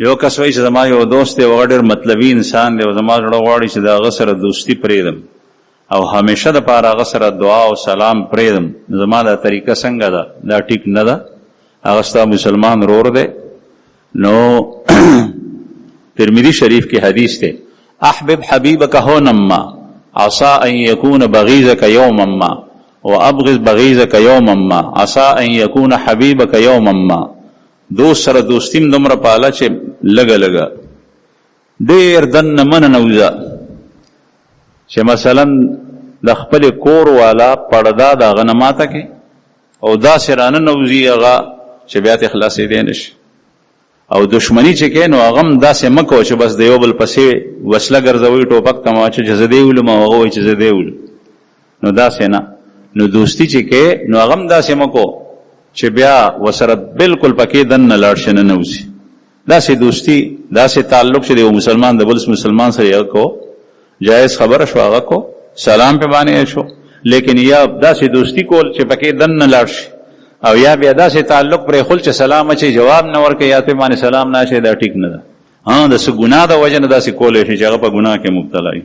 یو کس وایي چې زما یو دوست دی او ډېر مطلبي انسان دی او زما زړه غواړي چې د هغه سره دوستي پرېږدم او همیشه دپاره هغه سره دعا او سلام پرېږدم، زما دا طریقه څنګه ده؟ دا ټیک نه ده. هغه ستا مسلمان ورور دی. نو ترمذی شریف کې حدیث دی، احبب حبیبک هونا ما عسى ان يكون بغيضك يوما ما وابغض بغيضك يوما ما عسى ان يكون حبيبك يوما ما. دوست سره دوستیم دومره پاله چې لګه لګه ډېر دننه منه نوځه چې مثلا د خپل کور والا پړدا د هغه نه ماته کې او داسې رانه نوځي هغه چې بیا ته خلاصېدی نه شي، او دشمني چې کوي نو هغه هم داسې مه کوه چې بس د یو بل پسې وسله ګرځوي ټوپک ته واچوي چې زه دې ولم او هغه وایي چې زه دې ولم، نو داسې نه. نو دوستي چې کوي نو هغه هم داسې مه کوه چې بیا وسره بالکل پکې دننه لاړ شي نه نوځي. داسې دوستي داسې تعلق چې د یو مسلمان د بل مسلمان سره یې کو جایز خبره شو هغه کو سلام په باندې شو، لیکن یا داسې دوستی کول چې پکې دننه لاړ شي او یا بیا داسې تعلق پرې خل چې سلام اچي جواب نه ورکړي یا ته باندې سلام نه شي، دا ټیک نه ده. د څه ګناه د وجه نه داسې کولای شي چې هغه په ګناه کې مبتلا وي.